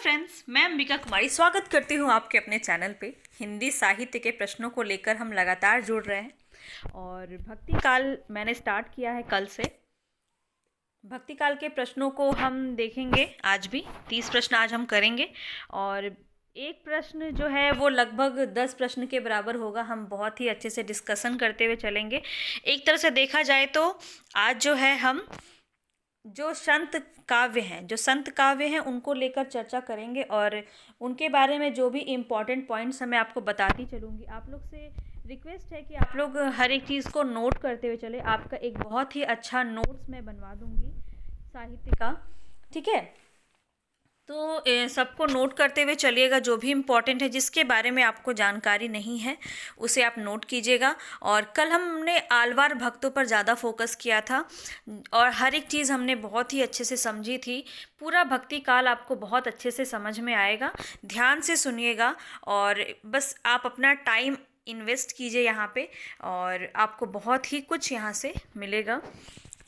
Friends, मैं अंबिका कुमारी स्वागत करती हूँ आपके अपने चैनल पे। हिंदी साहित्य के प्रश्नों को लेकर हम लगातार जुड़ रहे हैं और भक्ति काल मैंने स्टार्ट किया है कल से। भक्ति काल के प्रश्नों को हम देखेंगे आज भी। 30 प्रश्न आज हम करेंगे और एक प्रश्न जो है वो लगभग 10 प्रश्न के बराबर होगा। हम बहुत ही अच्छे से डिस्कशन करते हुए चलेंगे। एक तरह से देखा जाए तो आज जो है हम जो संत काव्य हैं उनको लेकर चर्चा करेंगे और उनके बारे में जो भी इम्पॉर्टेंट पॉइंट्स हैं मैं आपको बताती चलूँगी। आप लोग से रिक्वेस्ट है कि आप लोग हर एक चीज़ को नोट करते हुए चले। आपका एक बहुत ही अच्छा नोट्स मैं बनवा दूँगी साहित्य का, ठीक है। तो सबको नोट करते हुए चलिएगा। जो भी इम्पोर्टेंट है, जिसके बारे में आपको जानकारी नहीं है उसे आप नोट कीजिएगा। और कल हमने आलवार भक्तों पर ज़्यादा फोकस किया था और हर एक चीज़ हमने बहुत ही अच्छे से समझी थी। पूरा भक्ति काल आपको बहुत अच्छे से समझ में आएगा। ध्यान से सुनिएगा और बस आप अपना टाइम इन्वेस्ट कीजिए यहाँ पे और आपको बहुत ही कुछ यहाँ से मिलेगा।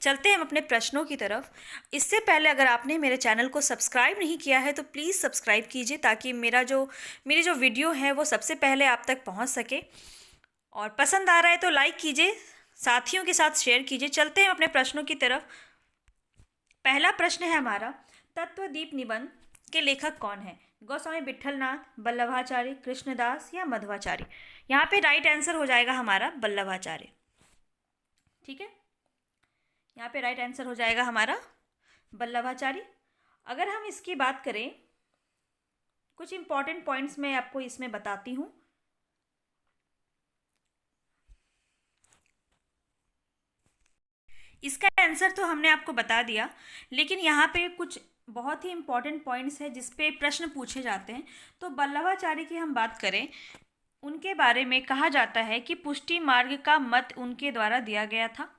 चलते हैं हम अपने प्रश्नों की तरफ। इससे पहले अगर आपने मेरे चैनल को सब्सक्राइब नहीं किया है तो प्लीज़ सब्सक्राइब कीजिए ताकि मेरी जो वीडियो है वो सबसे पहले आप तक पहुंच सके। और पसंद आ रहा है तो लाइक कीजिए, साथियों के साथ शेयर कीजिए। चलते हैं अपने प्रश्नों की तरफ। पहला प्रश्न है हमारा, तत्वदीप निबंध के लेखक कौन है? गोस्वामी विट्ठलनाथ, वल्लभाचार्य, कृष्णदास या मध्वाचार्य? यहाँ पे राइट आंसर हो जाएगा हमारा वल्लभाचार्य, ठीक है। यहाँ पे राइट आंसर हो जाएगा हमारा वल्लभाचार्य। अगर हम इसकी बात करें, कुछ इंपॉर्टेंट पॉइंट्स मैं आपको इसमें बताती हूँ। इसका आंसर तो हमने आपको बता दिया, लेकिन यहाँ पे कुछ बहुत ही इंपॉर्टेंट पॉइंट्स हैं जिस पे प्रश्न पूछे जाते हैं। तो वल्लभाचार्य की हम बात करें, उनके बारे में कहा जाता है कि पुष्टि मार्ग का मत उनके द्वारा दिया गया था।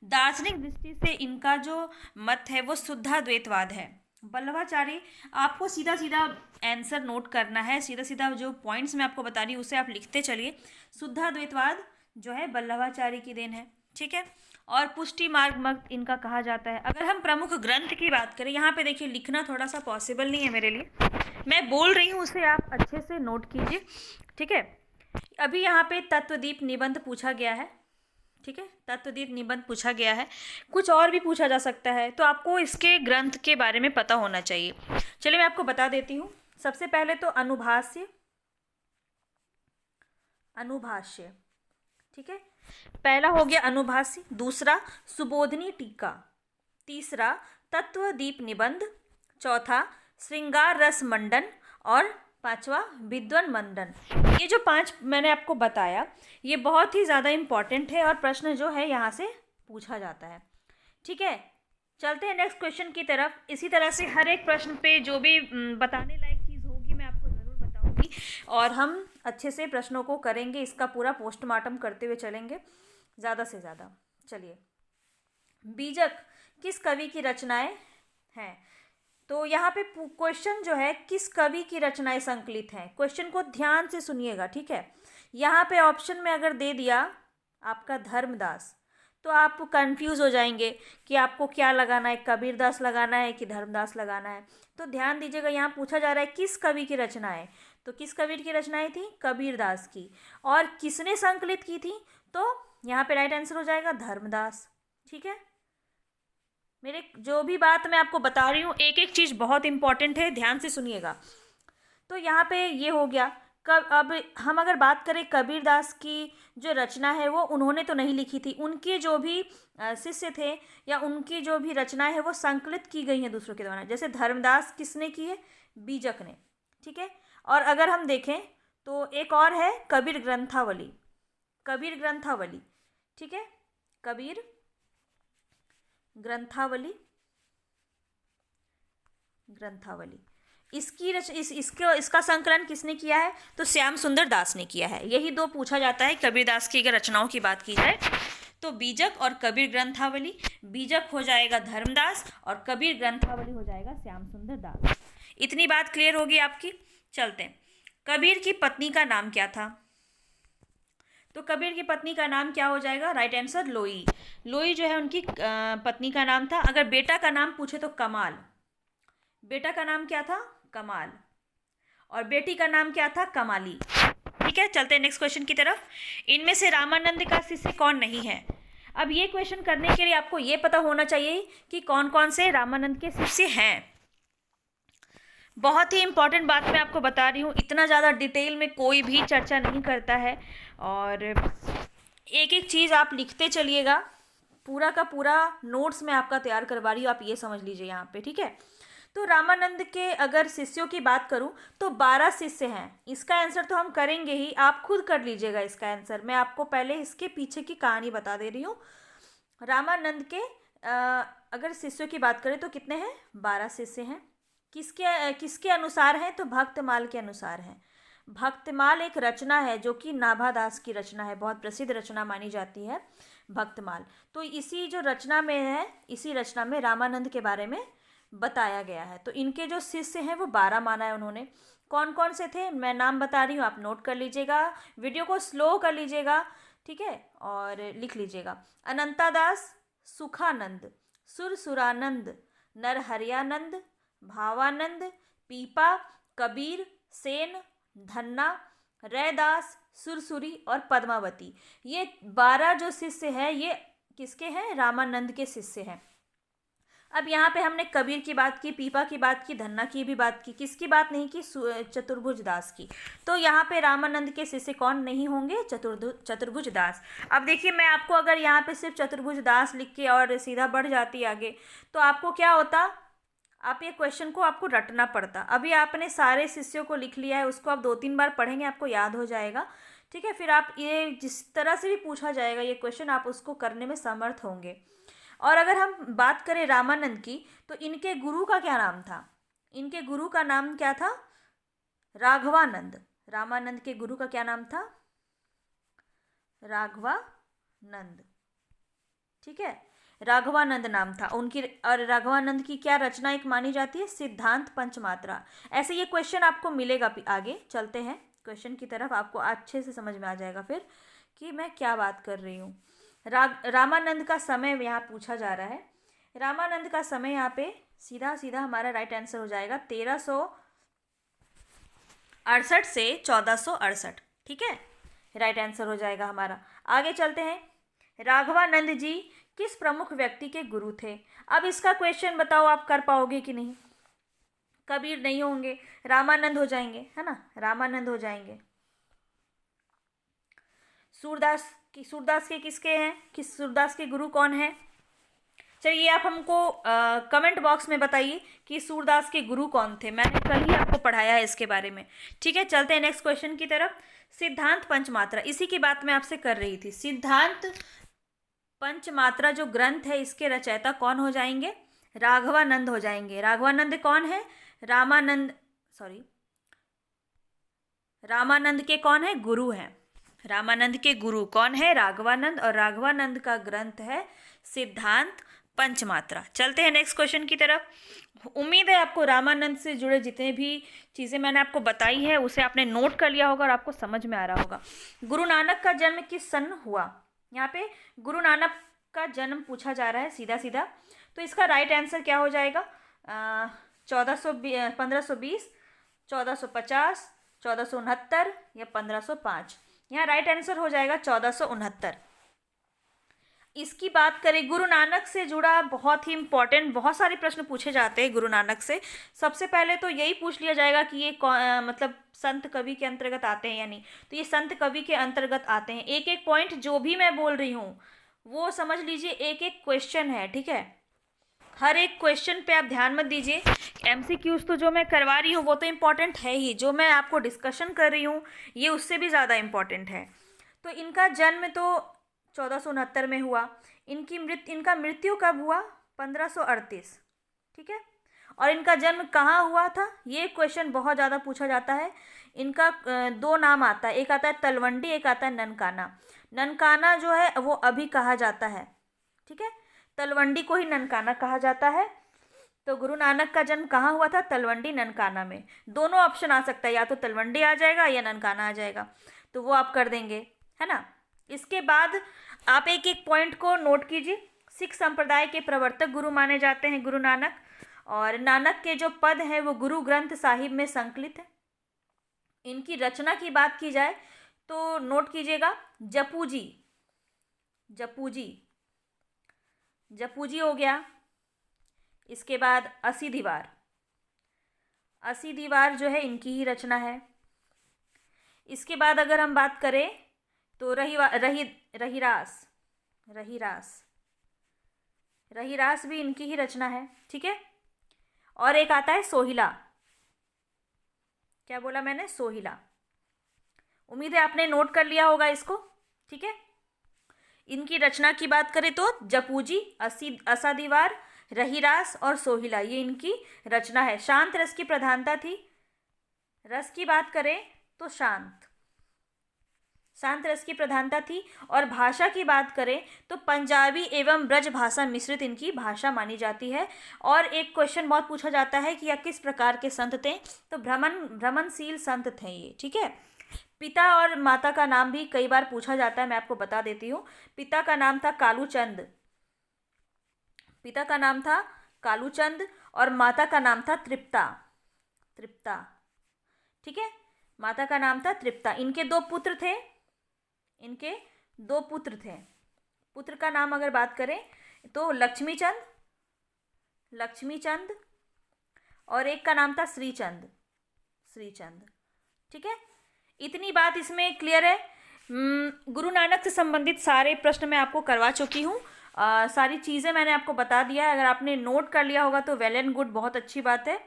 दार्शनिक दृष्टि से इनका जो मत है वो शुद्धाद्वैतवाद है। वल्लभाचार्य, आपको सीधा सीधा आंसर नोट करना है। सीधा सीधा जो पॉइंट्स मैं आपको बता रही हूँ उसे आप लिखते चलिए। शुद्धाद्वैतवाद जो है वल्लभाचार्य की देन है, ठीक है। और पुष्टि मार्ग मत इनका कहा जाता है। अगर हम प्रमुख ग्रंथ की बात करें, यहाँ पे देखिए लिखना थोड़ा सा पॉसिबल नहीं है मेरे लिए, मैं बोल रही हूँ उसे आप अच्छे से नोट कीजिए, ठीक है। अभी यहाँ पे तत्वदीप निबंध पूछा गया है, ठीक है। तत्वदीप निबंध पूछा गया है, कुछ और भी पूछा जा सकता है, तो आपको इसके ग्रंथ के बारे में पता होना चाहिए। चलिए मैं आपको बता देती हूँ। सबसे पहले तो अनुभाष्य, ठीक है। पहला हो गया अनुभाष्य, दूसरा सुबोधनी टीका, तीसरा तत्वदीप निबंध, चौथा श्रृंगार रस मंडन और पांचवा विद्वन मंडन। ये जो 5 मैंने आपको बताया ये बहुत ही ज़्यादा इम्पॉर्टेंट है और प्रश्न जो है यहाँ से पूछा जाता है, ठीक है। चलते हैं नेक्स्ट क्वेश्चन की तरफ। इसी तरह से हर एक प्रश्न पे जो भी बताने लायक चीज़ होगी मैं आपको ज़रूर बताऊंगी और हम अच्छे से प्रश्नों को करेंगे। इसका पूरा पोस्टमार्टम करते हुए चलेंगे ज़्यादा से ज़्यादा। चलिए, बीजक किस कवि की रचनाएं हैं? तो यहाँ पे क्वेश्चन जो है किस कवि की रचनाएं संकलित हैं, क्वेश्चन को ध्यान से सुनिएगा, ठीक है। यहाँ पे ऑप्शन में अगर दे दिया आपका धर्मदास तो आप कंफ्यूज हो जाएंगे कि आपको क्या लगाना है, कबीरदास लगाना है कि धर्मदास लगाना है। तो ध्यान दीजिएगा, यहाँ पूछा जा रहा है किस कवि की रचनाएं। तो किस कवि की रचनाएं थी? कबीरदास की। और किसने संकलित की थी? तो यहाँ पे राइट आंसर हो जाएगा धर्मदास, ठीक है। मेरे जो भी बात मैं आपको बता रही हूँ एक एक चीज़ बहुत इंपॉर्टेंट है, ध्यान से सुनिएगा। तो यहाँ पे ये हो गया। अब हम अगर बात करें कबीरदास की जो रचना है वो उन्होंने तो नहीं लिखी थी, उनके जो भी शिष्य थे या उनकी जो भी रचनाएं है वो संकलित की गई हैं दूसरों के द्वारा। जैसे धर्मदास किसने की है? बीजक ने, ठीक है। और अगर हम देखें तो एक और है कबीर ग्रंथावली, ठीक है। कबीर ग्रंथावली इसका संकलन किसने किया है? तो श्याम सुंदर दास ने किया है। यही 2 पूछा जाता है कबीरदास की अगर रचनाओं की बात की जाए तो बीजक और कबीर ग्रंथावली। बीजक हो जाएगा धर्मदास और कबीर ग्रंथावली हो जाएगा श्याम सुंदर दास। इतनी बात क्लियर होगी आपकी। चलते हैं, कबीर की पत्नी का नाम क्या था? तो कबीर की पत्नी का नाम क्या हो जाएगा? राइट आंसर लोई। लोई जो है उनकी पत्नी का नाम था। अगर बेटा का नाम पूछे तो कमाल। बेटा का नाम क्या था? कमाल, और बेटी का नाम क्या था? कमाली। ठीक है, चलते हैं नेक्स्ट क्वेश्चन की तरफ। इनमें से रामानंद का शिष्य कौन नहीं है? अब ये क्वेश्चन करने के लिए आपको ये पता होना चाहिए कि कौन कौन से रामानंद के शिष्य हैं। बहुत ही इंपॉर्टेंट बात मैं आपको बता रही हूँ, इतना ज़्यादा डिटेल में कोई भी चर्चा नहीं करता है, और एक एक चीज़ आप लिखते चलिएगा। पूरा का पूरा नोट्स मैं आपका तैयार करवा रही हूँ, आप ये समझ लीजिए यहाँ पे। ठीक है, तो रामानंद के अगर शिष्यों की बात करूँ तो 12 शिष्य हैं। इसका आंसर तो हम करेंगे ही, आप खुद कर लीजिएगा इसका आंसर। मैं आपको पहले इसके पीछे की कहानी बता दे रही हूँ। रामानंद के अगर शिष्यों की बात करें तो कितने हैं? 12 शिष्य हैं। किसके अनुसार हैं? तो भक्तमाल के अनुसार हैं। भक्तमाल एक रचना है जो कि नाभादास की रचना है, बहुत प्रसिद्ध रचना मानी जाती है भक्तमाल। तो इसी जो रचना में है, इसी रचना में रामानंद के बारे में बताया गया है। तो इनके जो शिष्य हैं वो 12 माना है उन्होंने। कौन कौन से थे मैं नाम बता रही हूँ, आप नोट कर लीजिएगा, वीडियो को स्लो कर लीजिएगा, ठीक है, और लिख लीजिएगा। अनंतादास, सुखानंद, सुरसुरानंद, नरहरियानंद, भावानंद, पीपा, कबीर, सेन, धन्ना, रैदास, सुरसुरी और पद्मावती। ये 12 जो शिष्य हैं ये किसके हैं? रामानंद के शिष्य हैं। अब यहाँ पे हमने कबीर की बात की, पीपा की बात की, धन्ना की भी बात की, किसकी बात नहीं की? चतुर्भुज दास की। तो यहाँ पे रामानंद के शिष्य कौन नहीं होंगे? चतुर्भुज दास। अब देखिए, मैं आपको अगर यहाँ पे सिर्फ चतुर्भुज दास लिख के और सीधा बढ़ जाती आगे तो आपको क्या होता? आप ये क्वेश्चन को आपको रटना पड़ता। अभी आपने सारे शिष्यों को लिख लिया है, उसको आप 2-3 बार पढ़ेंगे, आपको याद हो जाएगा। ठीक है, फिर आप ये जिस तरह से भी पूछा जाएगा ये क्वेश्चन, आप उसको करने में समर्थ होंगे। और अगर हम बात करें रामानंद की तो इनके गुरु का क्या नाम था? इनके गुरु का नाम क्या था? राघवानंद। रामानंद के गुरु का क्या नाम था? राघवानंद। ठीक है, राघवानंद नाम था उनकी। और राघवानंद की क्या रचना एक मानी जाती है? सिद्धांत पंचमात्रा। ऐसे ये क्वेश्चन आपको मिलेगा। आगे चलते हैं क्वेश्चन की तरफ, आपको अच्छे से समझ में आ जाएगा फिर कि मैं क्या बात कर रही हूँ। रामानंद का समय यहाँ पूछा जा रहा है। रामानंद का समय यहाँ पे सीधा सीधा हमारा राइट आंसर हो जाएगा 1368 से 1468। ठीक है, राइट आंसर हो जाएगा हमारा। आगे चलते हैं। राघवानंद जी किस प्रमुख व्यक्ति के गुरु थे? अब इसका क्वेश्चन बताओ आप कर पाओगे कि नहीं? कबीर नहीं होंगे, रामानंद हो जाएंगे, है ना, रामानंद हो जाएंगे। सूरदास के किसके हैं? सूरदास के गुरु कौन है? चलिए आप हमको कमेंट बॉक्स में बताइए कि सूरदास के गुरु कौन थे। मैंने कल ही आपको पढ़ाया है इसके बारे में। ठीक है, चलते हैं नेक्स्ट क्वेश्चन की तरफ। सिद्धांत पंचमात्रा, इसी की बात मैं आपसे कर रही थी। सिद्धांत पंचमात्रा जो ग्रंथ है इसके रचयिता कौन हो जाएंगे? राघवानंद हो जाएंगे। राघवानंद कौन है? रामानंद के कौन है? गुरु हैं। रामानंद के गुरु कौन है? राघवानंद। और राघवानंद का ग्रंथ है सिद्धांत पंचमात्रा। चलते हैं नेक्स्ट क्वेश्चन की तरफ। उम्मीद है आपको रामानंद से जुड़े जितने भी चीज़ें मैंने आपको बताई है उसे आपने नोट कर लिया होगा और आपको समझ में आ रहा होगा। गुरु नानक का जन्म किस सन हुआ? यहाँ पे गुरु नानक का जन्म पूछा जा रहा है सीधा सीधा, तो इसका राइट आंसर क्या हो जाएगा? 1520, 1450, 1469 या 1505। यहाँ राइट आंसर हो जाएगा 1469। इसकी बात करें, गुरु नानक से जुड़ा बहुत ही इंपॉर्टेंट बहुत सारे प्रश्न पूछे जाते हैं गुरु नानक से। सबसे पहले तो यही पूछ लिया जाएगा कि ये मतलब संत कवि के अंतर्गत आते हैं या नहीं। तो ये संत कवि के अंतर्गत आते हैं। एक एक पॉइंट जो भी मैं बोल रही हूँ वो समझ लीजिए, एक एक क्वेश्चन है। ठीक है, हर एक क्वेश्चन पे आप ध्यान मत दीजिए। MCQs तो जो मैं करवा रही हूँ वो तो इम्पॉर्टेंट है ही, जो मैं आपको डिस्कशन कर रही हूँ ये उससे भी ज़्यादा इम्पॉर्टेंट है। तो इनका जन्म तो 1469 में हुआ। इनका मृत्यु कब हुआ? 1538। ठीक है, और इनका जन्म कहाँ हुआ था? ये क्वेश्चन बहुत ज़्यादा पूछा जाता है। इनका 2 नाम आता है, एक आता है तलवंडी, एक आता है ननकाना। ननकाना जो है वो अभी कहा जाता है। ठीक है, तलवंडी को ही ननकाना कहा जाता है। तो गुरु नानक का जन्म कहाँ हुआ था? तलवंडी, ननकाना में। दोनों ऑप्शन आ सकता है, या तो तलवंडी आ जाएगा या ननकाना आ जाएगा, तो वो आप कर देंगे, है ना। इसके बाद आप एक एक पॉइंट को नोट कीजिए। सिख संप्रदाय के प्रवर्तक गुरु माने जाते हैं गुरु नानक। और नानक के जो पद हैं वो गुरु ग्रंथ साहिब में संकलित है। इनकी रचना की बात की जाए तो नोट कीजिएगा, जपू जी, जपू जी, जपू जी हो गया। इसके बाद अस्सी दीवार, अस्सी दीवार जो है इनकी ही रचना है। इसके बाद अगर हम बात करें तो रहीरास, रहीरास, रहीरास भी इनकी ही रचना है। ठीक है। और एक आता है सोहिला, क्या बोला मैंने, सोहिला। उम्मीद है आपने नोट कर लिया होगा इसको। ठीक है। इनकी रचना की बात करें तो जपूजी, अस्सा दीवार, रहीरास और सोहिला, ये इनकी रचना है। शांत रस की प्रधानता थी। रस की बात करें तो शांत, शांत रस की प्रधानता थी। और भाषा की बात करें तो पंजाबी एवं ब्रज भाषा मिश्रित इनकी भाषा मानी जाती है। और एक क्वेश्चन बहुत पूछा जाता है कि यह किस प्रकार के संत थे, तो भ्रमणशील संत थे ये। ठीक है। पिता और माता का नाम भी कई बार पूछा जाता है, मैं आपको बता देती हूँ। पिता का नाम था कालूचंद, पिता का नाम था कालूचंद और माता का नाम था तृप्ता, तृप्ता। ठीक है। माता का नाम था तृप्ता। इनके दो पुत्र थे, इनके दो पुत्र थे। पुत्र का नाम अगर बात करें तो लक्ष्मीचंद, लक्ष्मीचंद, और एक का नाम था श्रीचंद, श्रीचंद। ठीक है। इतनी बात इसमें क्लियर है। गुरु नानक से संबंधित सारे प्रश्न मैं आपको करवा चुकी हूँ। सारी चीज़ें मैंने आपको बता दिया है। अगर आपने नोट कर लिया होगा तो वेल एंड गुड, बहुत अच्छी बात है।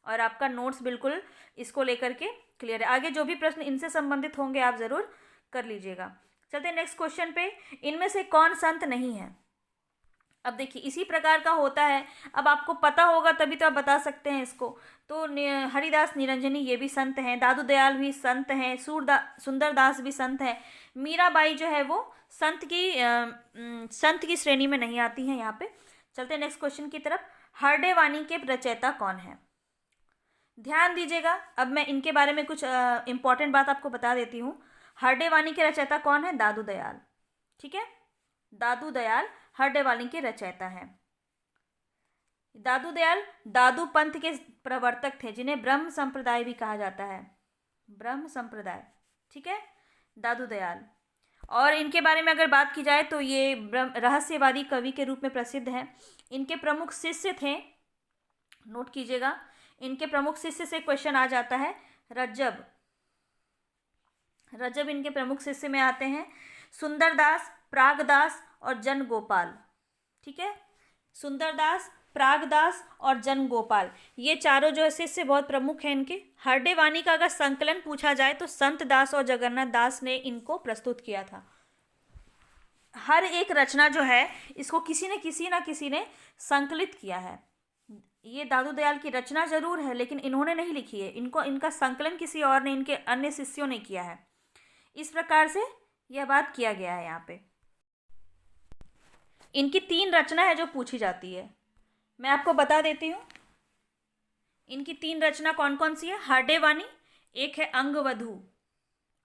और आपका नोट्स बिल्कुल इसको लेकर के क्लियर है। आगे जो भी प्रश्न इनसे संबंधित होंगे आप ज़रूर कर लीजिएगा। चलते हैं नेक्स्ट क्वेश्चन पे। इनमें से कौन संत नहीं है? अब देखिए इसी प्रकार का होता है। अब आपको पता होगा तभी तो आप बता सकते हैं इसको। तो हरिदास निरंजनी ये भी संत हैं, दादू दयाल भी संत हैं, सुंदरदास भी संत हैं। मीराबाई जो है वो संत की श्रेणी में नहीं आती हैं यहाँ पे। चलते हैं नेक्स्ट क्वेश्चन की तरफ। हरडे वाणी के रचयिता कौन है? ध्यान दीजिएगा। अब मैं इनके बारे में कुछ इंपॉर्टेंट बात आपको बता देती हूँ। हरडे वाणी के रचयिता कौन है? दादू दयाल। ठीक है। दादू दयाल हरडे वाणी के रचयिता हैं। दादू दयाल दादू पंथ के प्रवर्तक थे, जिन्हें ब्रह्म संप्रदाय भी कहा जाता है, ब्रह्म संप्रदाय। ठीक है। दादू दयाल। और इनके बारे में अगर बात की जाए तो ये रहस्यवादी कवि के रूप में प्रसिद्ध हैं। इनके प्रमुख शिष्य थे, नोट कीजिएगा, इनके प्रमुख शिष्य से क्वेश्चन आ जाता है, रज्जब, रज्जब इनके प्रमुख शिष्य में आते हैं। सुंदरदास, प्रागदास और जन गोपाल। ठीक है। सुंदरदास, प्रागदास और जन गोपाल, ये चारों जो है शिष्य बहुत प्रमुख हैं इनके। हरडे वाणी का अगर संकलन पूछा जाए तो संत दास और जगन्नाथ दास ने इनको प्रस्तुत किया था। हर एक रचना जो है इसको किसी न किसी ने संकलित किया है। ये दादू दयाल की रचना जरूर है लेकिन इन्होंने नहीं लिखी है, इनका संकलन किसी और ने, इनके अन्य शिष्यों ने किया है। इस प्रकार से यह बात किया गया है यहाँ पे। इनकी 3 रचना है जो पूछी जाती है, मैं आपको बता देती हूँ। इनकी 3 रचना कौन कौन सी है? हरडे वाणी, एक है अंगवधू,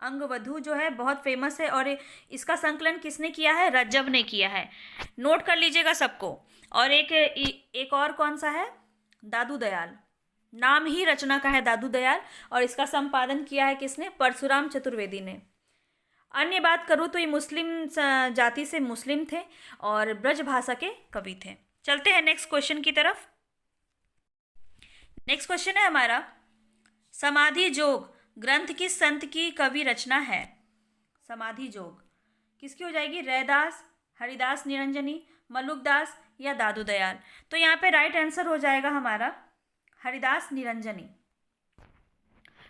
अंगवधू जो है बहुत फेमस है और इसका संकलन किसने किया है? रज्जब ने किया है, नोट कर लीजिएगा सबको। और एक और कौन सा है? दादू दयाल, नाम ही रचना का है दादू दयाल, और इसका संपादन किया है किसने? परशुराम चतुर्वेदी ने। अन्य बात करूँ तो ये मुस्लिम जाति से मुस्लिम थे और ब्रज भाषा के कवि थे। चलते हैं नेक्स्ट क्वेश्चन की तरफ। नेक्स्ट क्वेश्चन है हमारा, समाधि जोग ग्रंथ किस संत की कवि रचना है? समाधि जोग किसकी हो जाएगी? रैदास, हरिदास निरंजनी, मलुकदास या दादू दयाल? तो यहाँ पे राइट आंसर हो जाएगा हमारा हरिदास निरंजनी।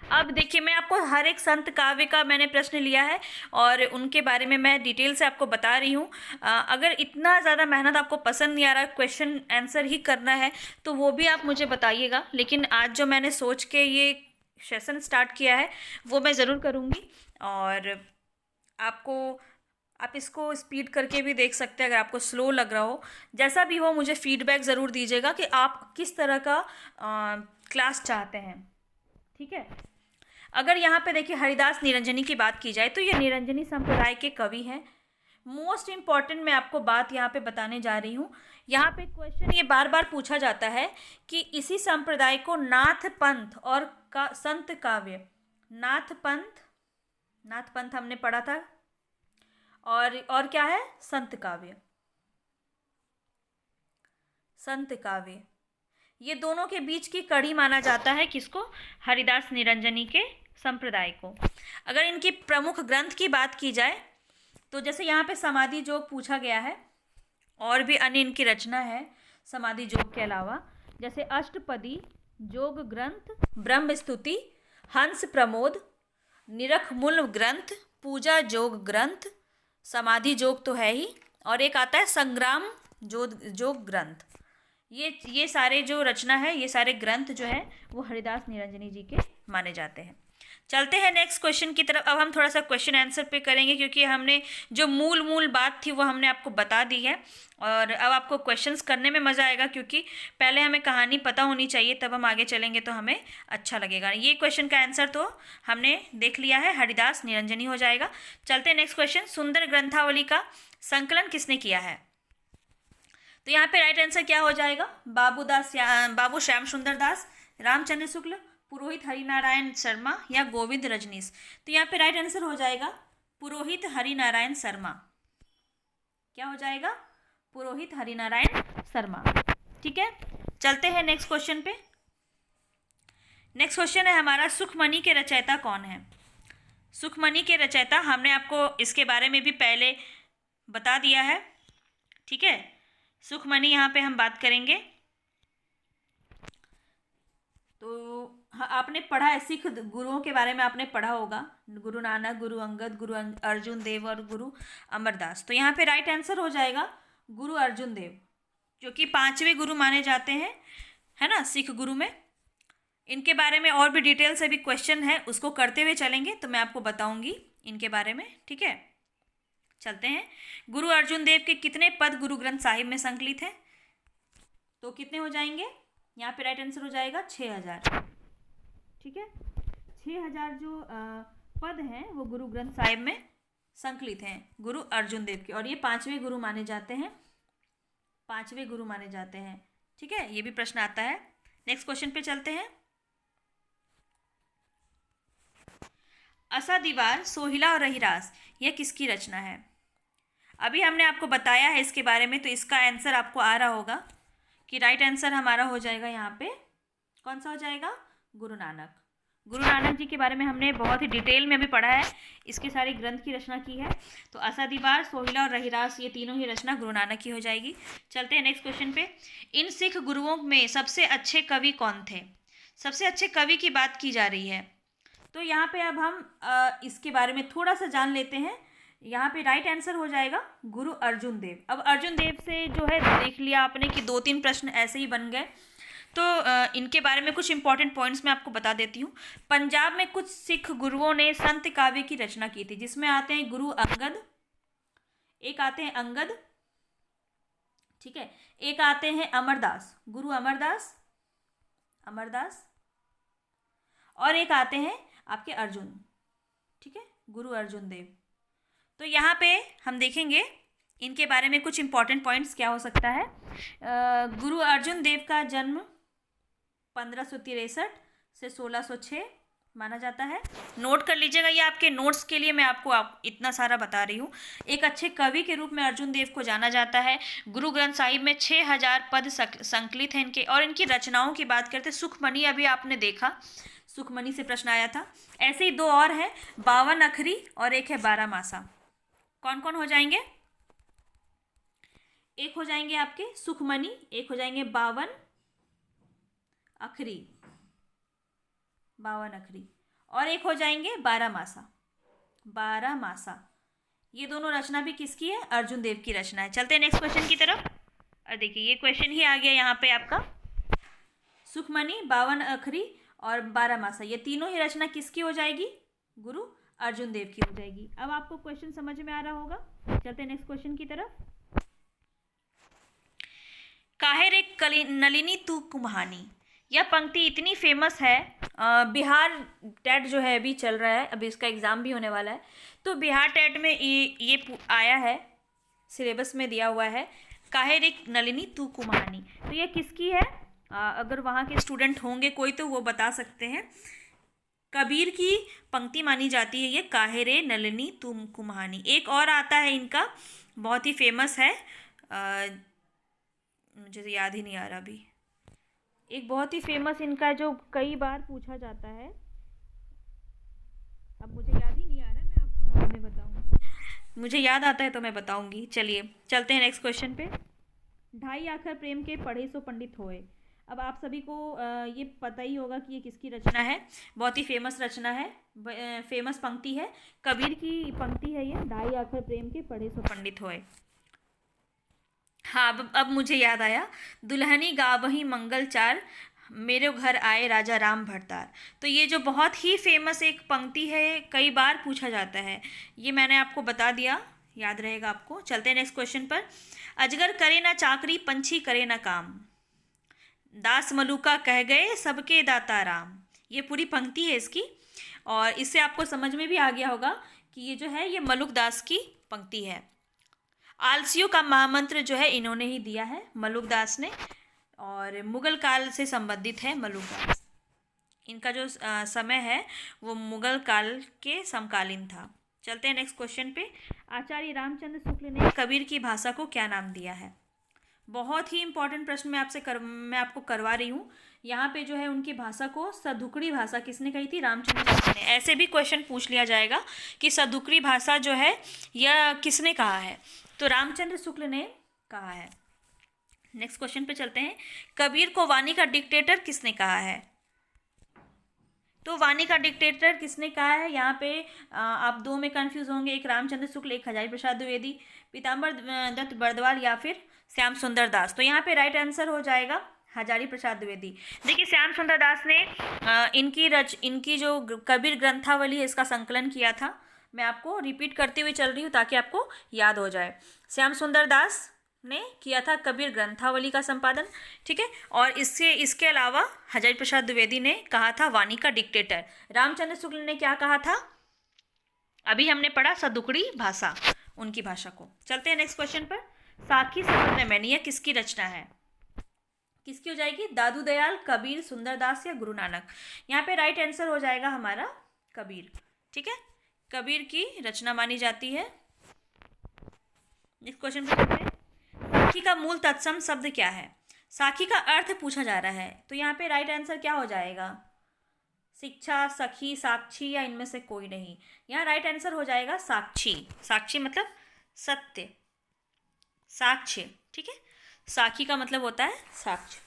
अब देखिए मैं आपको हर एक संत काव्य का मैंने प्रश्न लिया है और उनके बारे में मैं डिटेल से आपको बता रही हूँ। अगर इतना ज़्यादा मेहनत आपको पसंद नहीं आ रहा, क्वेश्चन आंसर ही करना है, तो वो भी आप मुझे बताइएगा। लेकिन आज जो मैंने सोच के ये सेशन स्टार्ट किया है वो मैं ज़रूर करूँगी। और आप इसको स्पीड करके भी देख सकते हैं अगर आपको स्लो लग रहा हो। जैसा भी हो मुझे फीडबैक ज़रूर दीजिएगा कि आप किस तरह का क्लास चाहते हैं। ठीक है। अगर यहाँ पे देखिए हरिदास निरंजनी की बात की जाए तो ये निरंजनी संप्रदाय के कवि हैं। मोस्ट इम्पॉर्टेंट मैं आपको बात यहाँ पे बताने जा रही हूँ, यहाँ पे क्वेश्चन ये बार बार पूछा जाता है कि इसी संप्रदाय को नाथ पंथ और संत काव्य, नाथ पंथ हमने पढ़ा था, और क्या है, संत काव्य, संत काव्य, ये दोनों के बीच की कड़ी माना जाता है किसको, हरिदास निरंजनी के संप्रदाय को। अगर इनकी प्रमुख ग्रंथ की बात की जाए तो जैसे यहाँ पे समाधि जोग पूछा गया है, और भी अन्य इनकी रचना है समाधि जोग के अलावा, जैसे अष्टपदी जोग ग्रंथ, ब्रह्म स्तुति, हंस प्रमोद, निरख मूल ग्रंथ, पूजा जोग ग्रंथ, समाधि जोग तो है ही, और एक आता है संग्राम जोग ग्रंथ। ये सारे जो रचना है, ये सारे ग्रंथ जो है वो हरिदास निरंजनी जी के माने जाते हैं। चलते हैं नेक्स्ट क्वेश्चन की तरफ। अब हम थोड़ा सा क्वेश्चन आंसर पे करेंगे, क्योंकि हमने जो मूल बात थी वो हमने आपको बता दी है, और अब आपको क्वेश्चंस करने में मज़ा आएगा, क्योंकि पहले हमें कहानी पता होनी चाहिए, तब हम आगे चलेंगे तो हमें अच्छा लगेगा। ये क्वेश्चन का आंसर तो हमने देख लिया है, हरिदास निरंजनी हो जाएगा। चलते हैं नेक्स्ट क्वेश्चन। सुंदर ग्रंथावली का संकलन किसने किया है? तो यहाँ पे राइट आंसर क्या हो जाएगा, बाबू श्याम सुंदर दास, रामचंद्र शुक्ल, पुरोहित हरिनारायण शर्मा या गोविंद रजनीश। तो यहाँ पे राइट आंसर हो जाएगा पुरोहित हरिनारायण शर्मा। क्या हो जाएगा, पुरोहित हरिनारायण शर्मा। ठीक है, चलते हैं नेक्स्ट क्वेश्चन पे। नेक्स्ट क्वेश्चन है हमारा, सुखमणि के रचयिता कौन है? सुखमणि के रचयिता हमने आपको इसके बारे में भी पहले बता दिया है। ठीक है, सुखमणि यहाँ पे हम बात करेंगे। तो हाँ, आपने पढ़ा है, सिख गुरुओं के बारे में आपने पढ़ा होगा, गुरु नानक, गुरु अंगद, गुरु अर्जुन देव और गुरु अमरदास। तो यहाँ पे राइट आंसर हो जाएगा गुरु अर्जुन देव, जो कि 5वें गुरु माने जाते हैं, है ना, सिख गुरु में। इनके बारे में और भी डिटेल से भी क्वेश्चन है, उसको करते हुए चलेंगे तो मैं आपको बताऊंगी इनके बारे में। ठीक है, चलते हैं। गुरु अर्जुन देव के कितने पद गुरु ग्रंथ साहिब में संकलित हैं? तो कितने हो जाएंगे, यहाँ पे राइट आंसर हो जाएगा 6000। ठीक है, 6000 जो पद हैं वो गुरु ग्रंथ साहिब में संकलित हैं गुरु अर्जुन देव के, और ये 5वें गुरु माने जाते हैं, 5वें गुरु माने जाते हैं। ठीक है, ये भी प्रश्न आता है। नेक्स्ट क्वेश्चन पे चलते हैं। असा दीवार, सोहिला और रहीरास, यह किसकी रचना है? अभी हमने आपको बताया है इसके बारे में, तो इसका आंसर आपको आ रहा होगा कि राइट आंसर हमारा हो जाएगा यहाँ पे, कौन सा हो जाएगा, गुरु नानक। गुरु नानक जी के बारे में हमने बहुत ही डिटेल में अभी पढ़ा है, इसके सारे ग्रंथ की रचना की है। तो असा दीवार, सोहिला और रहीरास, ये तीनों ही रचना गुरु नानक की हो जाएगी। चलते हैं नेक्स्ट क्वेश्चन पे। इन सिख गुरुओं में सबसे अच्छे कवि कौन थे? सबसे अच्छे कवि की बात की जा रही है, तो यहाँ पे अब हम इसके बारे में थोड़ा सा जान लेते हैं। यहाँ पे राइट आंसर हो जाएगा गुरु अर्जुन देव। अब अर्जुन देव से जो है देख लिया आपने कि 2-3 प्रश्न ऐसे ही बन गए, तो इनके बारे में कुछ इंपॉर्टेंट पॉइंट्स मैं आपको बता देती हूँ। पंजाब में कुछ सिख गुरुओं ने संत काव्य की रचना की थी, जिसमें आते हैं गुरु अंगद, एक आते हैं अंगद, ठीक है, एक आते हैं अमरदास, गुरु अमरदास, और एक आते हैं आपके अर्जुन, ठीक है, गुरु अर्जुन देव। तो यहाँ पे हम देखेंगे इनके बारे में कुछ इंपॉर्टेंट पॉइंट्स क्या हो सकता है। गुरु अर्जुन देव का जन्म 1563 से 1606 माना जाता है। नोट कर लीजिएगा, ये आपके नोट्स के लिए मैं आपको इतना सारा बता रही हूँ। एक अच्छे कवि के रूप में अर्जुन देव को जाना जाता है। गुरु ग्रंथ साहिब में 6000 पद संकलित हैं इनके, और इनकी रचनाओं की बात करते हैं। सुखमणि अभी आपने देखा, सुखमणि से प्रश्न आया था। ऐसे ही 2 और हैं, 52 अखरी और एक है 12 मासा। कौन कौन हो जाएंगे? एक हो जाएंगे आपके सुखमणि, एक हो जाएंगे 52 अखरी, और एक हो जाएंगे 12 मासा। ये दोनों रचना भी किसकी है? अर्जुन देव की रचना है। चलते हैं नेक्स्ट क्वेश्चन की तरफ। और देखिए ये क्वेश्चन ही आ गया यहाँ पे आपका, सुखमणि, 52 अखरी और 12 मासा, ये तीनों ही रचना किसकी हो जाएगी? गुरु अर्जुन देव की हो जाएगी। अब आपको क्वेश्चन समझ में आ रहा होगा। चलते हैं नेक्स्ट क्वेश्चन की तरफ। काहे रे नलिनी तू कुम्हानी, यह पंक्ति इतनी फेमस है। बिहार टेट जो है अभी चल रहा है, अभी इसका एग्ज़ाम भी होने वाला है, तो बिहार टेट में ये आया है, सिलेबस में दिया हुआ है। काहे रे नलिनी तू कुम्हानी, तो ये किसकी है? अगर वहाँ के स्टूडेंट होंगे कोई तो वो बता सकते हैं। कबीर की पंक्ति मानी जाती है ये, काहे रे नलिनी तुम कुम्हानी। एक और आता है इनका, बहुत ही फेमस है, मुझे तो याद ही नहीं आ रहा अभी। एक बहुत ही फेमस इनका जो कई बार पूछा जाता है, अब मुझे याद ही नहीं आ रहा, मैं आपको बाद में बताऊंगी, मुझे याद आता है तो मैं बताऊंगी। चलिए चलते हैं नेक्स्ट क्वेश्चन पे। ढाई आखर प्रेम के पढ़े सो पंडित होए। अब आप सभी को ये पता ही होगा कि ये किसकी रचना है, बहुत ही फेमस रचना है, फेमस पंक्ति है, कबीर की पंक्ति है ये, ढाई आखर प्रेम के पढ़े सो पंडित होए। हाँ, अब मुझे याद आया, दुल्हनी गावही मंगल चार, मेरे घर आए राजा राम भरतार। तो ये जो बहुत ही फेमस एक पंक्ति है, कई बार पूछा जाता है, ये मैंने आपको बता दिया, याद रहेगा आपको। चलते हैं नेक्स्ट क्वेश्चन पर। अजगर करे ना चाकरी, पंछी करे ना काम, दास मलुका कह गए सबके दाता राम। ये पूरी पंक्ति है इसकी, और इससे आपको समझ में भी आ गया होगा कि ये जो है ये मलुक दास की पंक्ति है। आलसियों का महामंत्र जो है इन्होंने ही दिया है, मलुक दास ने, और मुगल काल से संबंधित है मलुक दास। इनका जो समय है वो मुगल काल के समकालीन था। चलते हैं नेक्स्ट क्वेश्चन पे। आचार्य रामचंद्र शुक्ल ने कबीर की भाषा को क्या नाम दिया है? बहुत ही इंपॉर्टेंट प्रश्न मैं आपको करवा रही हूँ। यहाँ पे जो है उनकी भाषा को सदुकड़ी भाषा किसने कही थी? रामचंद्र शुक्ल ने। ऐसे भी क्वेश्चन पूछ लिया जाएगा कि सदुकड़ी भाषा जो है यह किसने कहा है, तो रामचंद्र शुक्ल ने कहा है। नेक्स्ट क्वेश्चन पे चलते हैं। कबीर को वाणी का डिक्टेटर किसने कहा है? तो वाणी का डिक्टेटर किसने कहा है? यहाँ पे आप दो में कंफ्यूज होंगे, एक रामचंद्र शुक्ल, एक हजारी प्रसाद द्विवेदी, पीताम्बर दत्त बर्दवाल या फिर श्याम सुंदर दास। तो यहाँ पे राइट आंसर हो जाएगा हजारी प्रसाद द्विवेदी। देखिए श्याम सुंदर दास ने इनकी जो कबीर ग्रंथावली है इसका संकलन किया था। मैं आपको रिपीट करते हुए चल रही हूँ ताकि आपको याद हो जाए। श्याम सुंदर दास ने किया था कबीर ग्रंथावली का संपादन, ठीक है। और इसके अलावा हजारी प्रसाद द्विवेदी ने कहा था वाणी का डिक्टेटर। रामचंद्र शुक्ल ने क्या कहा था? अभी हमने पढ़ा सदुकड़ी भाषा, उनकी भाषा को। चलते हैं नेक्स्ट क्वेश्चन पर। साखी समुद्र मैनी, यह किसकी रचना है? किसकी हो जाएगी? दादू दयाल, कबीर, सुंदरदास या गुरु नानक। यहाँ पे राइट आंसर हो जाएगा हमारा कबीर, ठीक है। कबीर की रचना मानी जाती है। नेक्स्ट क्वेश्चन पर चलते हैं। साखी का मूल तत्सम शब्द क्या है? साखी का अर्थ पूछा जा रहा है, तो यहाँ पे राइट आंसर क्या हो जाएगा? शिक्षा, सखी, साक्षी या इनमें से कोई नहीं। यहाँ राइट आंसर हो जाएगा साक्षी। साक्षी मतलब सत्य, साक्ष्य, ठीक है। साखी का मतलब होता है साक्ष्य।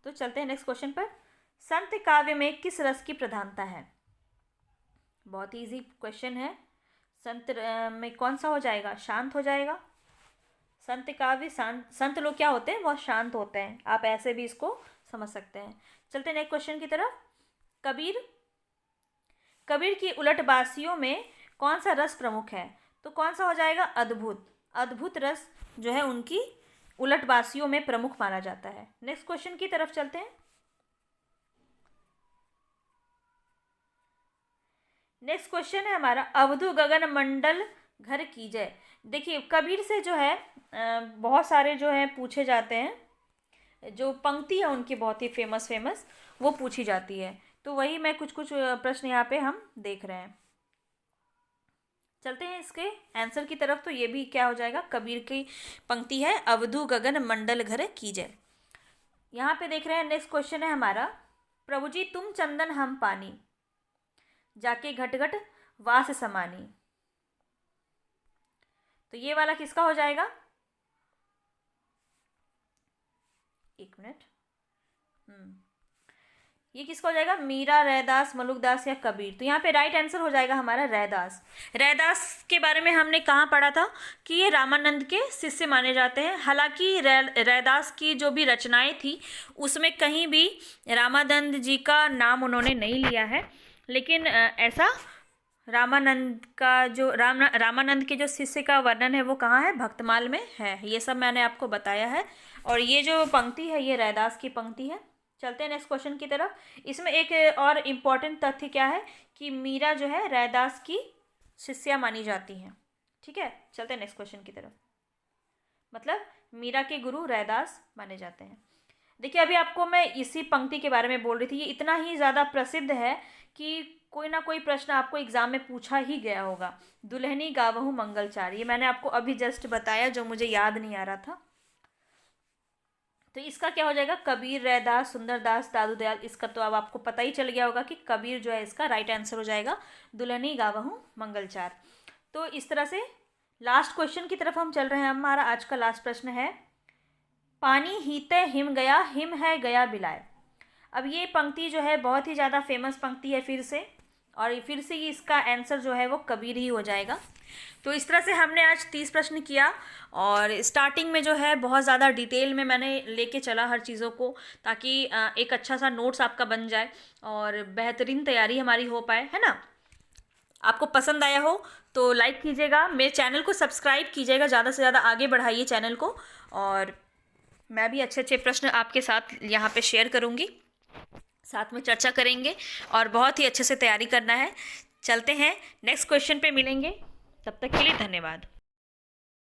तो चलते हैं नेक्स्ट क्वेश्चन पर। संत काव्य में किस रस की प्रधानता है? बहुत ही इजी क्वेश्चन है। संत में कौन सा हो जाएगा? शांत हो जाएगा। संत काव्य, संत लोग क्या होते हैं? बहुत शांत होते हैं, आप ऐसे भी इसको समझ सकते हैं। चलते हैं नेक्स्ट क्वेश्चन की तरफ। कबीर की उलटबासियों में कौन सा रस प्रमुख है? तो कौन सा हो जाएगा? अद्भुत। अद्भुत रस जो है उनकी उलटबासियों में प्रमुख माना जाता है। नेक्स्ट क्वेश्चन की तरफ चलते हैं। नेक्स्ट क्वेश्चन है हमारा, अवधु गगन मंडल घर कीजय। देखिए कबीर से जो है बहुत सारे जो है पूछे जाते हैं, जो पंक्ति है उनकी बहुत ही फेमस वो पूछी जाती है। तो वही मैं कुछ प्रश्न यहाँ पे हम देख रहे हैं। चलते हैं इसके आंसर की तरफ। तो ये भी क्या हो जाएगा? कबीर की पंक्ति है, अवधु गगन मंडल घर कीजय। यहाँ पे देख रहे हैं नेक्स्ट क्वेश्चन है हमारा, प्रभु जी तुम चंदन हम पानी, जाके घट घट वास समानी। तो ये वाला किसका हो जाएगा? एक मिनट, ये किसका हो जाएगा? मीरा, रैदास, मलुकदास या कबीर। तो यहाँ पे राइट आंसर हो जाएगा हमारा रैदास। रैदास के बारे में हमने कहाँ पढ़ा था कि ये रामानंद के शिष्य माने जाते हैं। हालांकि रैदास की जो भी रचनाएं थी उसमें कहीं भी रामानंद जी का नाम उन्होंने नहीं लिया है, लेकिन ऐसा रामानंद के जो शिष्य का वर्णन है वो कहाँ है? भक्तमाल में है। ये सब मैंने आपको बताया है, और ये जो पंक्ति है ये रैदास की पंक्ति है। चलते हैं नेक्स्ट क्वेश्चन की तरफ। इसमें एक और इम्पॉर्टेंट तथ्य क्या है कि मीरा जो है रैदास की शिष्या मानी जाती हैं, ठीक है। चलते हैं नेक्स्ट क्वेश्चन की तरफ। मतलब मीरा के गुरु रैदास माने जाते हैं। देखिए अभी आपको मैं इसी पंक्ति के बारे में बोल रही थी, ये इतना ही ज़्यादा प्रसिद्ध है कि कोई ना कोई प्रश्न आपको एग्ज़ाम में पूछा ही गया होगा। दुल्हनी गावहू मंगलचार, ये मैंने आपको अभी जस्ट बताया जो मुझे याद नहीं आ रहा था। तो इसका क्या हो जाएगा, कबीर, रैदास, सुंदरदास, दादू दयाल। इसका तो अब आपको पता ही चल गया होगा कि कबीर जो है इसका राइट आंसर हो जाएगा, दुल्हनी गावहू मंगलचार। तो इस तरह से लास्ट क्वेश्चन की तरफ हम चल रहे हैं। हमारा आज का लास्ट प्रश्न है, पानी हीते हिम गया, हिम है गया बिलाए। अब ये पंक्ति जो है बहुत ही ज़्यादा फेमस पंक्ति है फिर से, और फिर से ही इसका आंसर जो है वो कबीर ही हो जाएगा। तो इस तरह से हमने आज 30 प्रश्न किया, और स्टार्टिंग में जो है बहुत ज़्यादा डिटेल में मैंने लेके चला हर चीज़ों को, ताकि एक अच्छा सा नोट्स आपका बन जाए और बेहतरीन तैयारी हमारी हो पाए, है ना। आपको पसंद आया हो तो लाइक कीजिएगा, मेरे चैनल को सब्सक्राइब कीजिएगा, ज़्यादा से ज़्यादा आगे बढ़ाइए चैनल को। और मैं भी अच्छे अच्छे प्रश्न आपके साथ यहाँ पे शेयर करूँगी, साथ में चर्चा करेंगे, और बहुत ही अच्छे से तैयारी करना है। चलते हैं नेक्स्ट क्वेश्चन पे मिलेंगे, तब तक के लिए धन्यवाद।